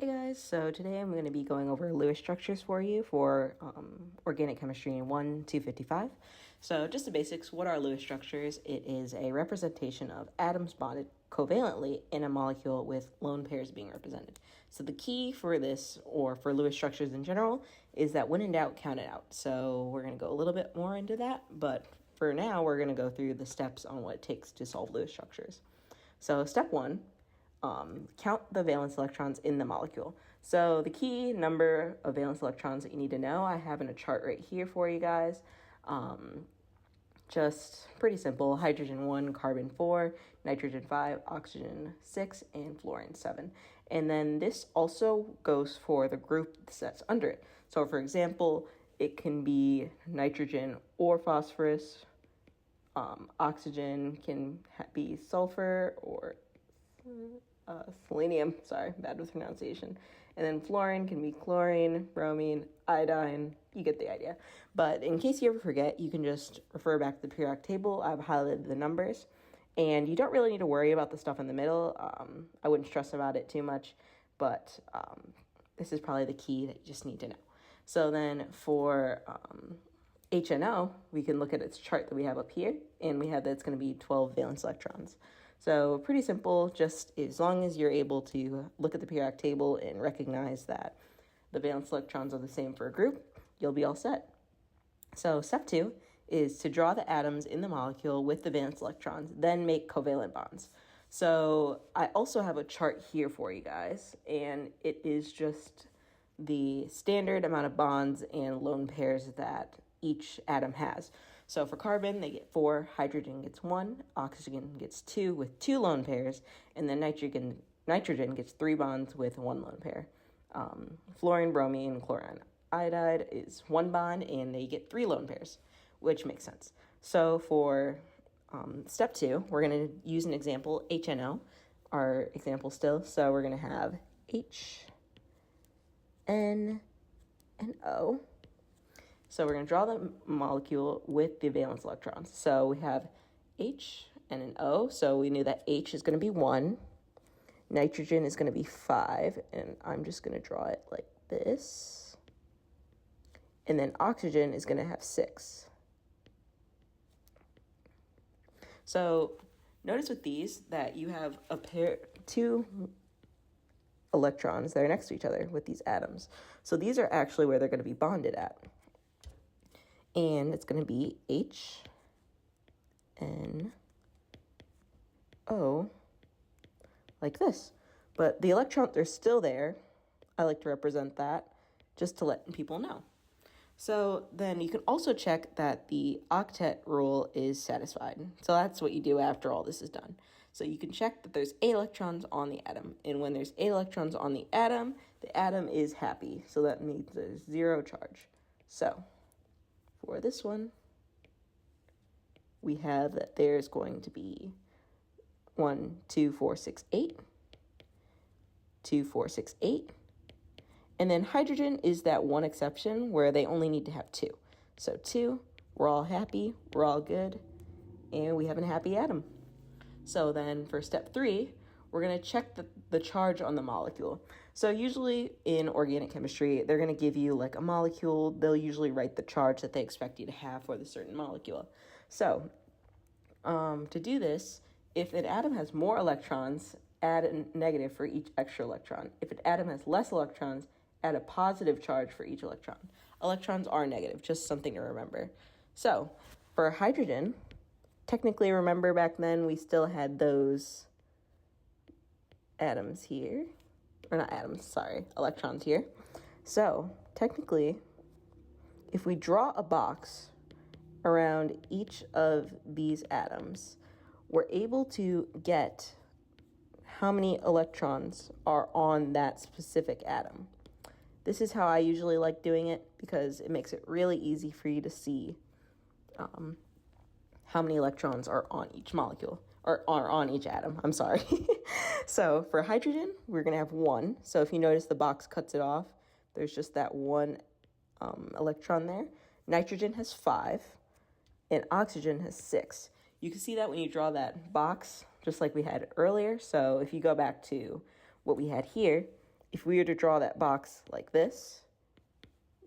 Hey guys, so today I'm going to be going over Lewis structures for you for organic chemistry 255. So just the basics, what are Lewis structures? It is a representation of atoms bonded covalently in a molecule with lone pairs being represented. So the key for this, or for Lewis structures in general, is that when in doubt, count it out. So we're going to go a little bit more into that, but for now we're going to go through the steps on what it takes to solve Lewis structures. So step one, count the valence electrons in the molecule. So the key number of valence electrons that you need to know, I have in a chart right here for you guys. Just pretty simple: hydrogen 1, carbon 4, nitrogen 5, oxygen 6, and fluorine 7. And then this also goes for the group that's under it. So for example, it can be nitrogen or phosphorus. Oxygen can be sulfur or selenium, sorry, bad with pronunciation. And then fluorine can be chlorine, bromine, iodine, you get the idea. But in case you ever forget, you can just refer back to the periodic table. I've highlighted the numbers, and you don't really need to worry about the stuff in the middle. I wouldn't stress about it too much, but this is probably the key that you just need to know. So then for HNO, we can look at its chart that we have up here, and we have that it's going to be 12 valence electrons. So pretty simple, just as long as you're able to look at the periodic table and recognize that the valence electrons are the same for a group, you'll be all set. So step 2 is to draw the atoms in the molecule with the valence electrons, then make covalent bonds. So I also have a chart here for you guys, and it is just the standard amount of bonds and lone pairs that each atom has. So for carbon, they get 4, hydrogen gets 1, oxygen gets 2 with 2 lone pairs, and then nitrogen gets 3 bonds with 1 lone pair. Fluorine, bromine, chlorine, iodide is 1 bond, and they get 3 lone pairs, which makes sense. So for step 2, we're going to use an example, HNO, our example still. So we're going to have H, N, and O. So we're going to draw the molecule with the valence electrons. So we have H and an O. So we knew that H is going to be 1. Nitrogen is going to be 5. And I'm just going to draw it like this. And then oxygen is going to have 6. So notice with these that you have two electrons that are next to each other with these atoms. So these are actually where they're going to be bonded at. And it's going to be H, N, O, like this. But the electrons are still there. I like to represent that just to let people know. So then you can also check that the octet rule is satisfied. So that's what you do after all this is done. So you can check that there's 8 electrons on the atom. And when there's 8 electrons on the atom is happy. So that means there's 0 charge. So for this one, we have that there's going to be 1, 2, 4, 6, 8, 2, 4, 6, 8. And then hydrogen is that one exception where they only need to have 2. So 2, we're all happy, we're all good, and we have a happy atom. So then for step 3, we're going to check the charge on the molecule. So usually in organic chemistry, they're going to give you like a molecule. They'll usually write the charge that they expect you to have for the certain molecule. So to do this, if an atom has more electrons, add a negative for each extra electron. If an atom has less electrons, add a positive charge for each electron. Electrons are negative, just something to remember. So for hydrogen, technically remember back then we still had those atoms here, or not atoms, sorry, electrons here. So technically, if we draw a box around each of these atoms, we're able to get how many electrons are on that specific atom. This is how I usually like doing it because it makes it really easy for you to see how many electrons are on each molecule, or are on each atom, I'm sorry. So for hydrogen, we're going to have 1. So if you notice the box cuts it off, there's just that 1 electron there. Nitrogen has 5, and oxygen has 6. You can see that when you draw that box, just like we had earlier. So if you go back to what we had here, if we were to draw that box like this,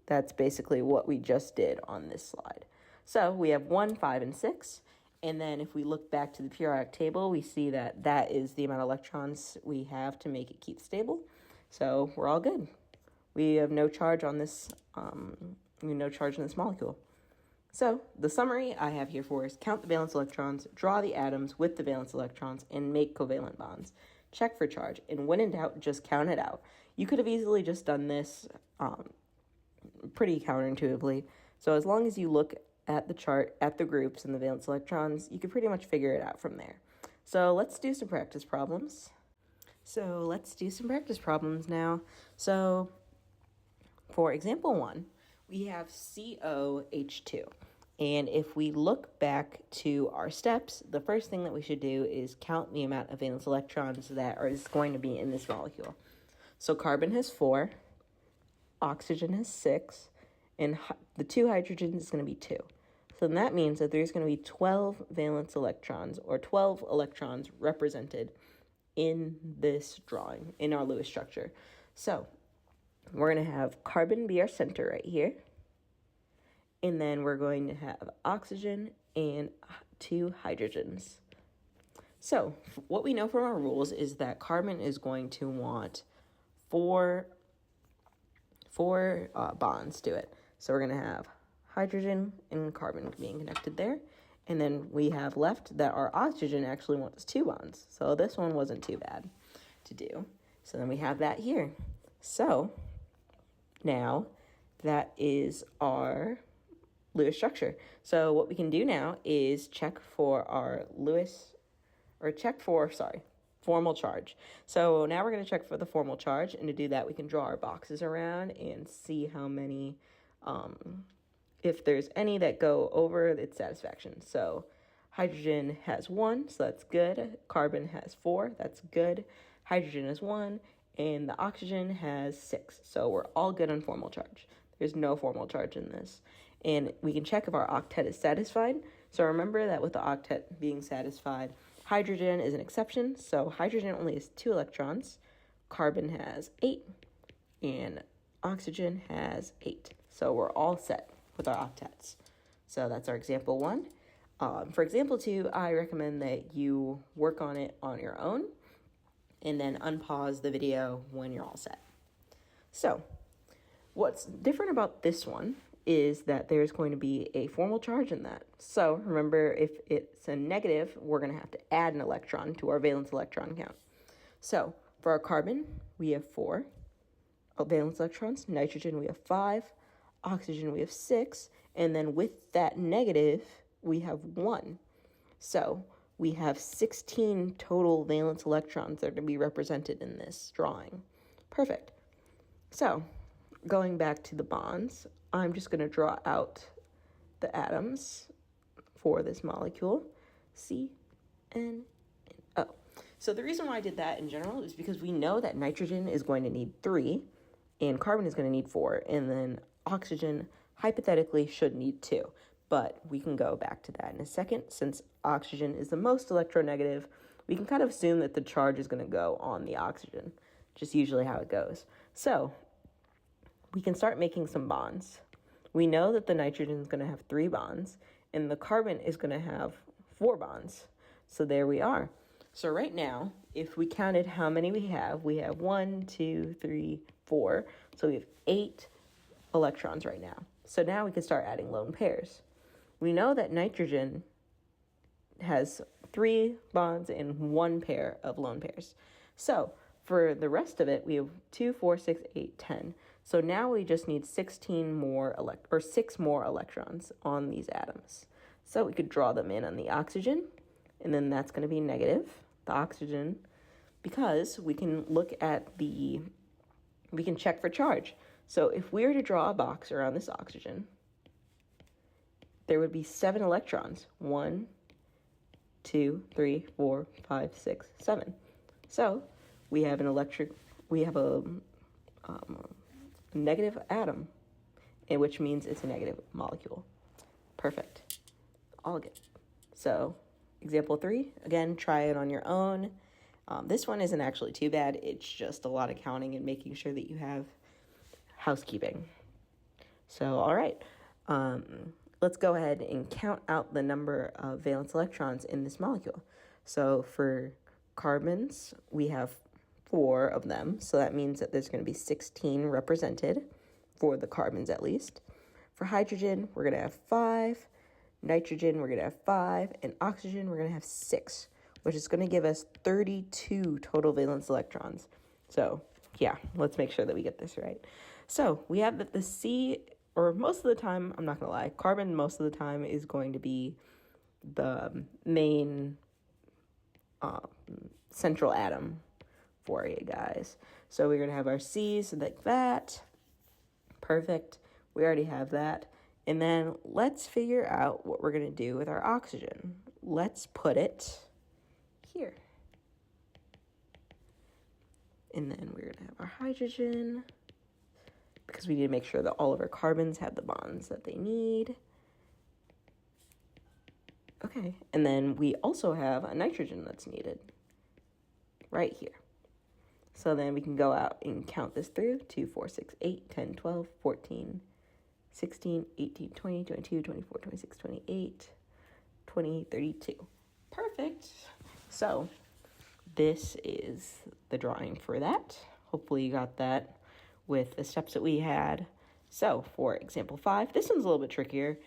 that's basically what we just did on this slide. So we have 1, 5, and 6. And then if we look back to the periodic table, we see that that is the amount of electrons we have to make it keep stable. So we're all good. We have no charge on this, no charge in this molecule. So the summary I have here for is count the valence electrons, draw the atoms with the valence electrons, and make covalent bonds. Check for charge, and when in doubt, just count it out. You could have easily just done this pretty counterintuitively. So as long as you look at the chart, at the groups and the valence electrons, you can pretty much figure it out from there. So let's do some practice problems. Now. So for example 1, we have COH2. And if we look back to our steps, the first thing that we should do is count the amount of valence electrons that is going to be in this molecule. So carbon has 4, oxygen has 6, and the 2 hydrogens is going to be 2. So that means that there's going to be 12 valence electrons, or 12 electrons represented in this drawing, in our Lewis structure. So we're going to have carbon be our center right here. And then we're going to have oxygen and 2 hydrogens. So what we know from our rules is that carbon is going to want four bonds to it. So we're going to have hydrogen and carbon being connected there. And then we have left that our oxygen actually wants 2 bonds. So this one wasn't too bad to do. So then we have that here. So now that is our Lewis structure. So what we can do now is check for our formal charge. So now we're going to check for the formal charge, and to do that we can draw our boxes around and see how many, if there's any that go over its satisfaction. So hydrogen has 1, so that's good. Carbon has 4, that's good. Hydrogen has 1, and the oxygen has 6. So we're all good on formal charge. There's no formal charge in this. And we can check if our octet is satisfied. So remember that with the octet being satisfied, hydrogen is an exception. So hydrogen only has 2 electrons. Carbon has 8. And oxygen has 8. So we're all set with our octets. So that's our example 1. For example 2, I recommend that you work on it on your own and then unpause the video when you're all set. So what's different about this one is that there's going to be a formal charge in that. So remember, if it's a negative, we're going to have to add an electron to our valence electron count. So for our carbon, we have 4 valence electrons. Nitrogen, we have 5. Oxygen, we have 6. And then with that negative, we have 1. So we have 16 total valence electrons that are to be represented in this drawing. Perfect. So going back to the bonds, I'm just going to draw out the atoms for this molecule, C, N, and O. So the reason why I did that in general is because we know that nitrogen is going to need 3, and carbon is going to need 4, and then oxygen hypothetically should need 2. But we can go back to that in a second. Since oxygen is the most electronegative, we can kind of assume that the charge is going to go on the oxygen, just usually how it goes. So we can start making some bonds. We know that the nitrogen is going to have 3 bonds, and the carbon is going to have 4 bonds. So there we are. So right now, if we counted how many we have 1, 2, 3, 4. So we have 8 electrons right now. So now we can start adding lone pairs. We know that nitrogen has 3 bonds and 1 pair of lone pairs. So for the rest of it, we have 2, 4, 6, 8, 10. So now we just need 6 more electrons on these atoms. So we could draw them in on the oxygen, and then that's going to be negative, the oxygen, because we can check for charge. So if we were to draw a box around this oxygen, there would be 7 electrons. 1, 2, 3, 4, 5, 6, 7. So we have a negative atom, which means it's a negative molecule. Perfect. All good. So example 3, again, try it on your own. This one isn't actually too bad. It's just a lot of counting and making sure that you have housekeeping. So, all right, let's go ahead and count out the number of valence electrons in this molecule. So for carbons, we have 4 of them. So that means that there's going to be 16 represented for the carbons at least. For hydrogen, we're going to have 5. Nitrogen, we're going to have 5. And oxygen, we're going to have 6, which is going to give us 32 total valence electrons. So yeah, let's make sure that we get this right. So we have that the C, or most of the time, I'm not going to lie, carbon most of the time is going to be the main central atom for you guys. So we're going to have our C's like that. Perfect. We already have that. And then let's figure out what we're going to do with our oxygen. Let's put it here. And then we're going to have our hydrogen, because we need to make sure that all of our carbons have the bonds that they need. Okay, and then we also have a nitrogen that's needed right here. So then we can go out and count this through. 2, 4, 6, 8, 10, 12, 14, 16, 18, 20, 22, 24, 26, 28, 20, 32. Perfect. So this is the drawing for that. Hopefully you got that with the steps that we had. So for example 5, this one's a little bit trickier.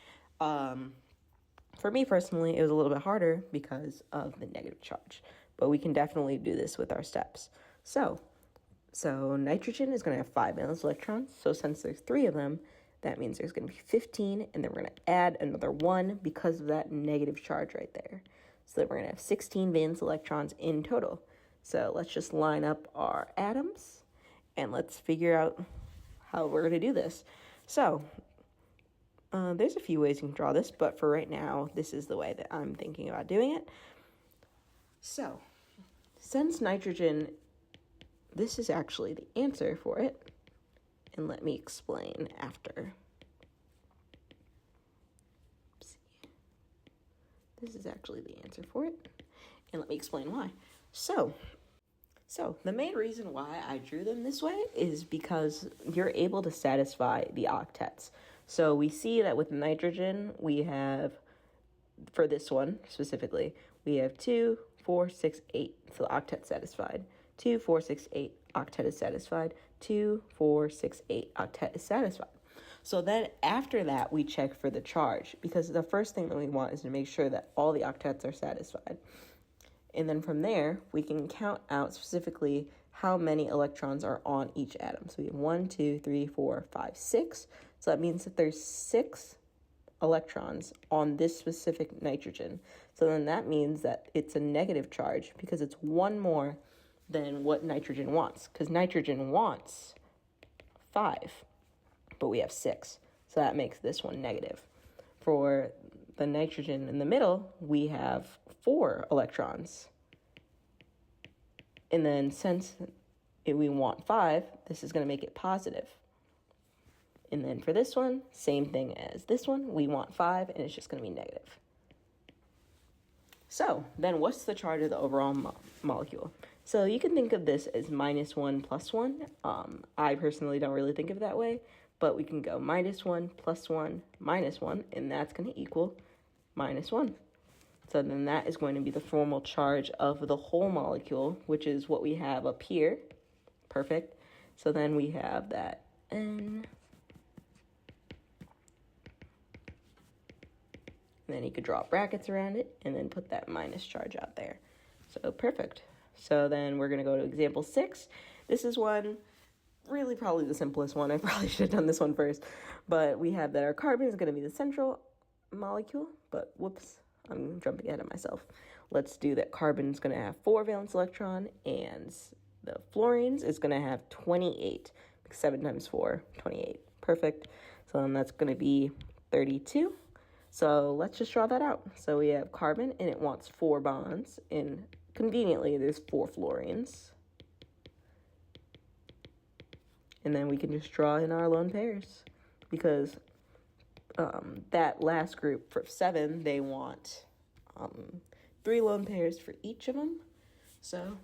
For me personally, it was a little bit harder because of the negative charge, but we can definitely do this with our steps. So nitrogen is going to have 5 valence electrons. So since there's 3 of them, that means there's going to be 15, and then we're going to add another 1 because of that negative charge right there. So that we're going to have 16 valence electrons in total. So let's just line up our atoms, and let's figure out how we're going to do this. So there's a few ways you can draw this, but for right now, this is the way that I'm thinking about doing it. So since nitrogen, this is actually the answer for it, and let me explain after. Oopsie. This is actually the answer for it, and let me explain why. So the main reason why I drew them this way is because you're able to satisfy the octets. So we see that with nitrogen, we have, for this one specifically, we have 2, 4, 6, 8, so the octet satisfied. 2, 4, 6, 8, octet is satisfied. 2, 4, 6, 8, octet is satisfied. So then after that, we check for the charge, because the first thing that we want is to make sure that all the octets are satisfied. And then from there, we can count out specifically how many electrons are on each atom. So we have 1, 2, 3, 4, 5, 6. So that means that there's 6 electrons on this specific nitrogen. So then that means that it's a negative charge because it's 1 more than what nitrogen wants, because nitrogen wants 5, but we have 6. So that makes this one negative. For the nitrogen in the middle, we have 4 electrons. And then since we want 5, this is going to make it positive. And then for this one, same thing as this one, we want 5, and it's just going to be negative. So then what's the charge of the overall molecule? So you can think of this as -1 plus 1. I personally don't really think of it that way, but we can go -1 plus 1 minus 1, and that's going to equal -1. So then that is going to be the formal charge of the whole molecule, which is what we have up here. Perfect. So then we have that N. And then you could draw brackets around it and then put that minus charge out there. So perfect. So then we're going to go to example 6. This is one, really probably the simplest one. I probably should have done this one first. But we have that our carbon is going to be the central molecule. But whoops, I'm jumping ahead of myself. Let's do that. Carbon is going to have 4 valence electron, and the fluorines is going to have 28. 7 times 4, 28. Perfect. So then that's going to be 32. So let's just draw that out. So we have carbon, and it wants 4 bonds, and conveniently there's 4 fluorines. And then we can just draw in our lone pairs, because that last group for 7, they want 3 lone pairs for each of them. So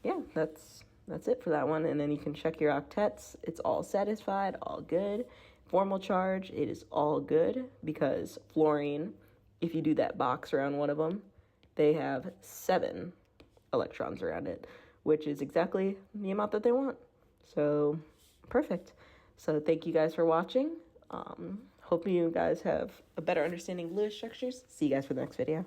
yeah, that's it for that one. And then you can check your octets. It's all satisfied, all good. Formal charge, it is all good because fluorine, if you do that box around one of them, they have 7 electrons around it, which is exactly the amount that they want. So perfect. So thank you guys for watching. Hope you guys have a better understanding of Lewis structures. See you guys for the next video.